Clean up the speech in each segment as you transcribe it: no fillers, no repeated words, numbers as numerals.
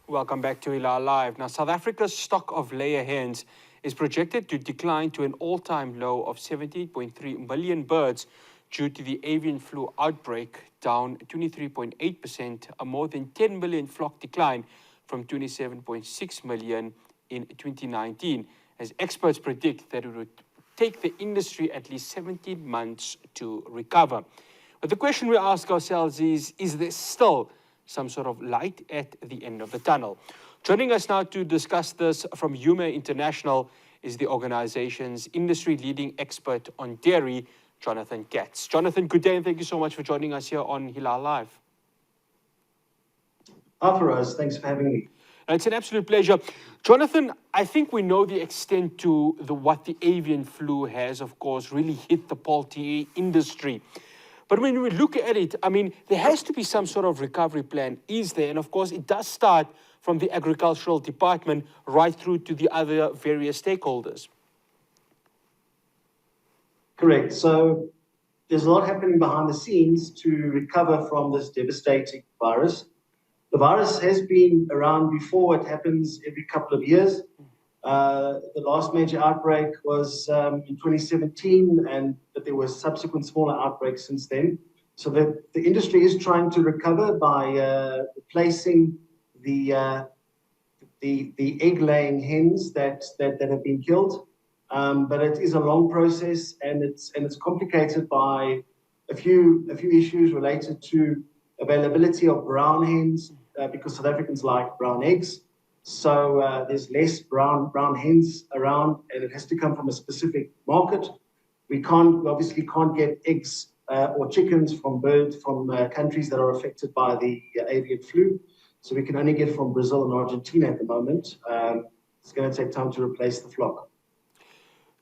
Welcome back to Hilaal Live. Now, South Africa's stock of layer hens is projected to decline to an all-time low of 70.3 million birds due to the avian flu outbreak, down 23.8%, a more than 10 million flock decline from 27.6 million in 2019, as experts predict that it would take the industry at least 17 months to recover. But the question we ask ourselves is there still some sort of light at the end of the tunnel? Joining us now to discuss this from Hume International is the organization's industry-leading expert on dairy, Jonathan Katz. Jonathan, good day, and thank you so much for joining us here on Hilaal Live. Faraz, thanks for having me. It's an absolute pleasure. Jonathan, I think we know the extent to what the avian flu has, of course, really hit the poultry industry. But when we look at it, I mean, there has to be some sort of recovery plan, is there? And of course, it does start from the agricultural department right through to the other various stakeholders. Correct. So there's a lot happening behind the scenes to recover from this devastating virus. The virus has been around before. It happens every couple of years. The last major outbreak was in 2017, but there were subsequent smaller outbreaks since then. So the industry is trying to recover by replacing the egg-laying hens that have been killed. But it is a long process, and it's complicated by a few issues related to availability of brown hens, because South Africans like brown eggs. So there's less brown hens around, and it has to come from a specific market. We obviously can't get eggs or chickens from countries that are affected by the avian flu. So we can only get from Brazil and Argentina at the moment. It's going to take time to replace the flock.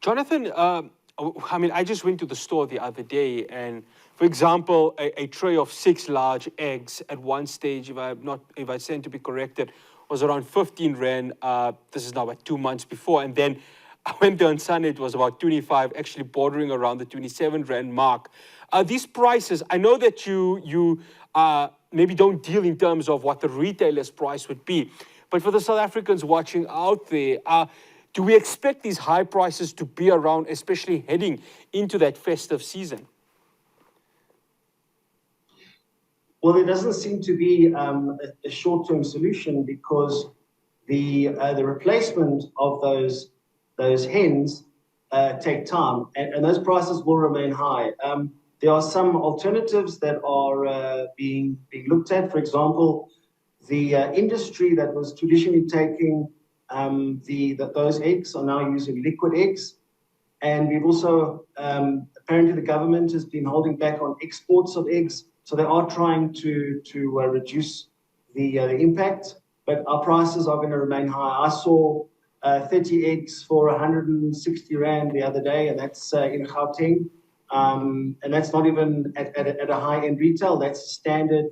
Jonathan, I mean, I just went to the store the other day, and for example, a tray of 6 large eggs at one stage, if I stand to be corrected, was around 15 Rand. This is now about 2 months before. And then I went there on Sunday, it was about 25, actually bordering around the 27 Rand mark. These prices, I know that you maybe don't deal in terms of what the retailer's price would be, but for the South Africans watching out there, do we expect these high prices to be around, especially heading into that festive season? Well, there doesn't seem to be a short-term solution, because the replacement of those hens take time, and those prices will remain high. There are some alternatives that are being looked at. For example, the industry that was traditionally taking those eggs are now using liquid eggs, and we've also apparently the government has been holding back on exports of eggs. So they are trying to reduce the impact, but our prices are going to remain high. I saw 30 eggs for 160 Rand the other day, and that's in Gauteng. And that's not even at a high-end retail. That's a standard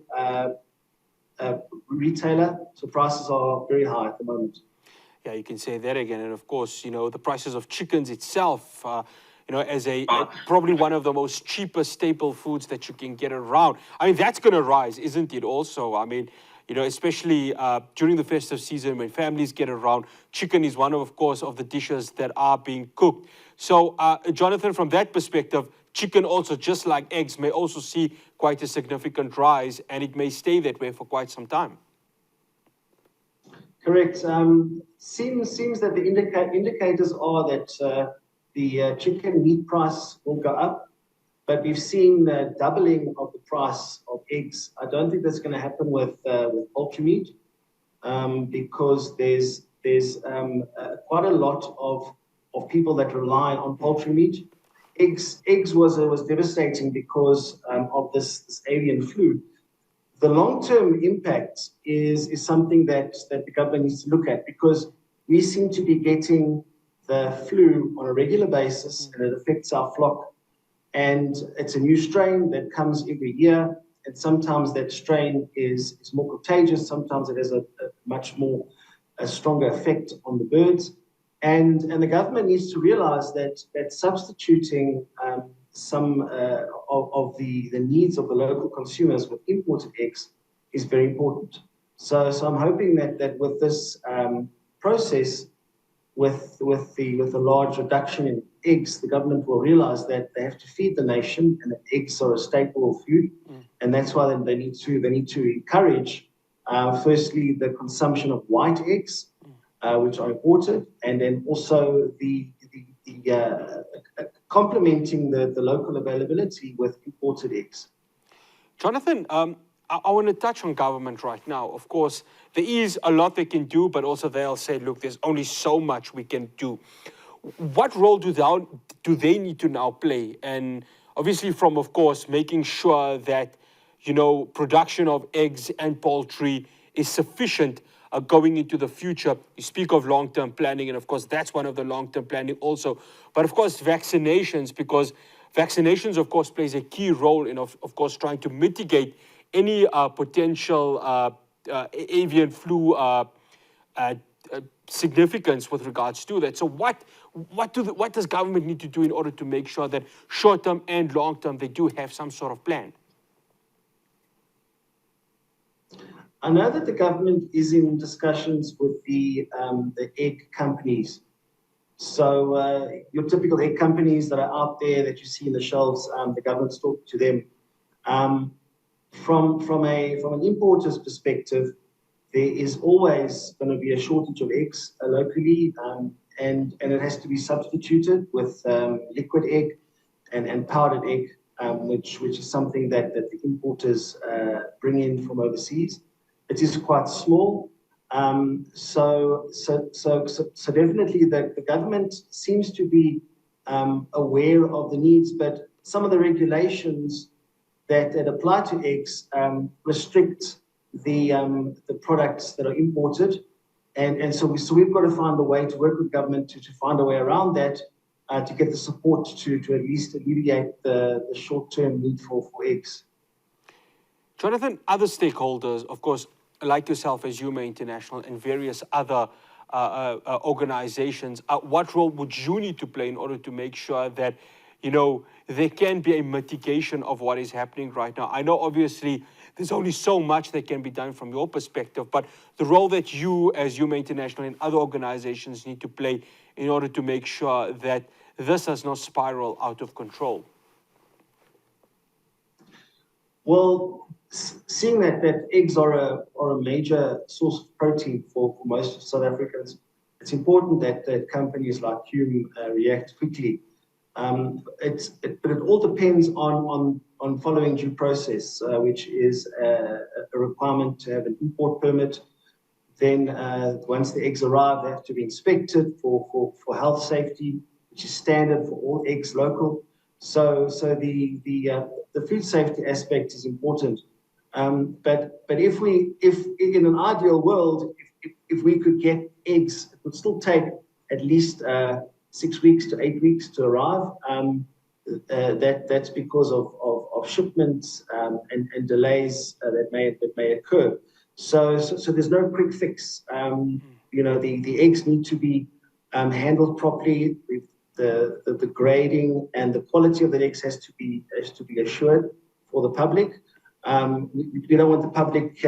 retailer. So prices are very high at the moment. Yeah, you can say that again. And of course, you know, the prices of chickens itself, you know, as probably one of the most cheapest staple foods that you can get around. I mean, that's going to rise, isn't it also? I mean, you know, especially during the festive season when families get around, chicken is one of course, of the dishes that are being cooked. So, Jonathan, from that perspective, chicken also, just like eggs, may also see quite a significant rise, and it may stay that way for quite some time. Correct. Seems that the indicators are that the chicken meat price will go up, but we've seen the doubling of the price of eggs. I don't think that's going to happen with poultry meat, because there's quite a lot of people that rely on poultry meat. Eggs was devastating because of this avian flu. The long-term impact is something that the government needs to look at, because we seem to be getting the flu on a regular basis, and it affects our flock. And it's a new strain that comes every year, and sometimes that strain is more contagious. Sometimes it has a much more stronger effect on the birds. And the government needs to realize that substituting some of the needs of the local consumers with imported eggs is very important. So I'm hoping that with this process, with the large reduction in eggs, the government will realize that they have to feed the nation, and that eggs are a staple of food, and that's why they need to encourage firstly the consumption of white eggs, which are imported, and then also the complementing the local availability with imported eggs. Jonathan, I want to touch on government right now. Of course, there is a lot they can do, but also they'll say, look, there's only so much we can do. What role do they need to now play? And obviously from, of course, making sure that, production of eggs and poultry is sufficient going into the future. You speak of long-term planning, and of course, that's one of the long-term planning also. But of course, vaccinations, because vaccinations, of course, plays a key role in, of course, trying to mitigate any potential avian flu significance with regards to that. So what does government need to do in order to make sure that short-term and long-term they do have some sort of plan? I know that the government is in discussions with the egg companies. So your typical egg companies that are out there that you see in the shelves, the government's talking to them. From an importer's perspective, there is always going to be a shortage of eggs locally, and it has to be substituted with liquid egg and powdered egg, which is something that the importers bring in from overseas. It is quite small. So definitely the government seems to be aware of the needs, but some of the regulations that apply to eggs restrict the products that are imported, and so we've got to find a way to work with government to find a way around that, to get the support to at least alleviate the short-term need for eggs. Jonathan, other stakeholders, of course, like yourself as Hume International and various other organizations, what role would you need to play in order to make sure that, there can be a mitigation of what is happening right now? I know obviously there's only so much that can be done from your perspective, but the role that you as Hume International and other organizations need to play in order to make sure that this does not spiral out of control. Well, seeing that eggs are a major source of protein for most South Africans, it's important that companies like Hume react quickly. But it all depends on following due process, which is a requirement to have an import permit. Then once the eggs arrive, they have to be inspected for health safety, which is standard for all eggs local. So the food safety aspect is important. But if in an ideal world, if we could get eggs, it would still take at least 6 weeks to 8 weeks to arrive. That's because of shipments and delays that may occur. So there's no quick fix. The eggs need to be handled properly. The grading and the quality of the eggs has to be assured for the public. We don't want the public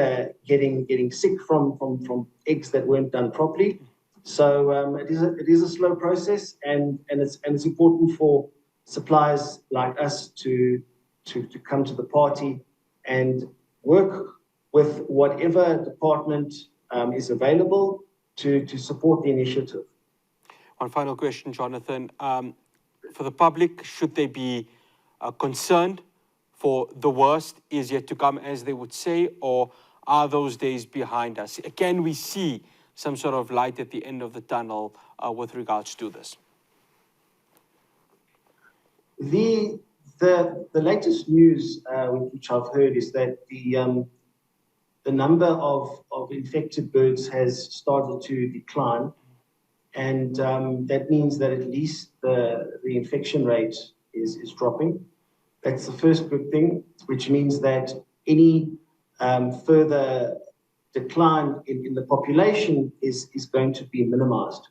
getting sick from eggs that weren't done properly. So it is a slow process, and it's important for suppliers like us to come to the party and work with whatever department is available to support the initiative. One final question, Jonathan. For the public, should they be concerned for the worst is yet to come, as they would say, or are those days behind us? Can we see some sort of light at the end of the tunnel with regards to this? The latest news which I've heard is that the number of infected birds has started to decline, and that means that at least the infection rate is dropping. That's the first good thing, which means that any further decline in the population is going to be minimized.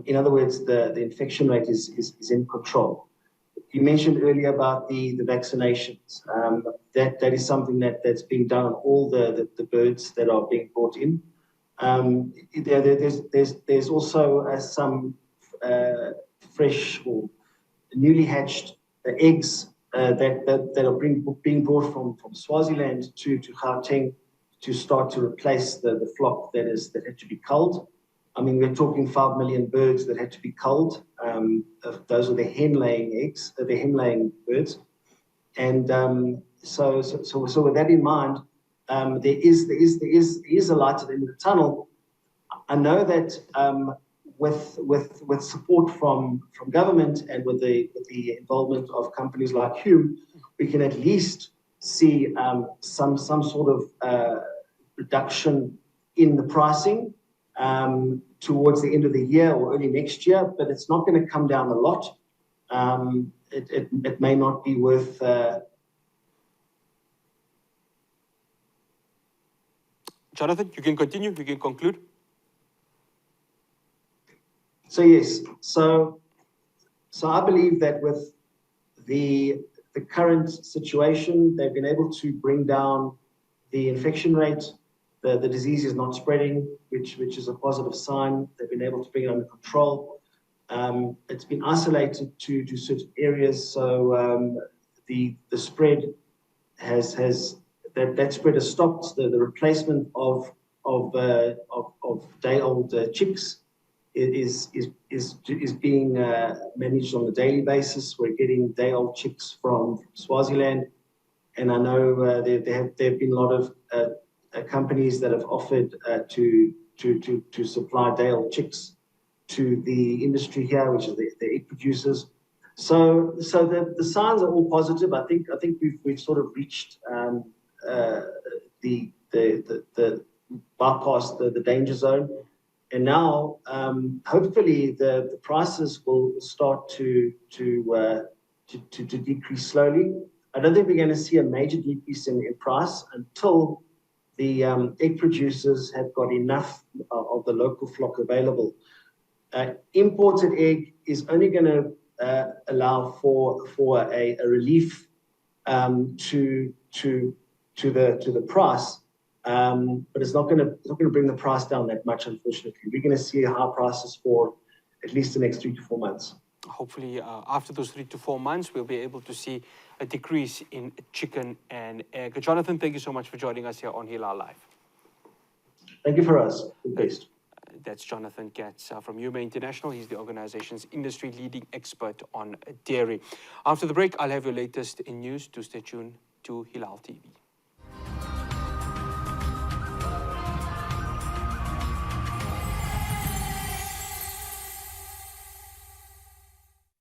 In other words, the infection rate is in control. you mentioned earlier about the vaccinations. That is something that's being done on all the birds that are being brought in. There's also some fresh or newly hatched eggs that are being brought from Swaziland to Gauteng to start to replace the flock that had to be culled. I mean, we're talking 5 million birds that had to be culled. Those are the hen-laying eggs, the hen-laying birds. And so with that in mind, there is a light at the end of the tunnel. I know that with support from government and with the involvement of companies like Hume, we can at least see some sort of reduction in the pricing towards the end of the year or early next year, but it's not going to come down a lot. It may not be worth. Jonathan, you can continue. You can conclude. So yes, so I believe that with the current situation, they've been able to bring down the infection rate. The disease is not spreading, which is a positive sign. They've been able to bring it under control. It's been isolated to certain areas, so the spread that spread has stopped. The replacement of day-old chicks is being managed on a daily basis. We're getting day-old chicks from Swaziland, and I know there have been a lot of companies that have offered to supply day-old chicks to the industry here, which is the egg producers. So the signs are all positive. I think we've sort of reached the bypass the danger zone, and now hopefully the prices will start to decrease slowly. I don't think we're going to see a major decrease in price until the egg producers have got enough of the local flock available. Imported egg is only going to allow for a relief to the price, but it's not going to bring the price down that much. Unfortunately, we're going to see high prices for at least the next 3 to 4 months. Hopefully, after those 3 to 4 months, we'll be able to see a decrease in chicken and egg. Jonathan, thank you so much for joining us here on Hilaal Live. Thank you for us. The best. That's Jonathan Katz from Hume International. He's the organization's industry leading expert on dairy. After the break, I'll have your latest in news. Do stay tuned to Hilaal TV.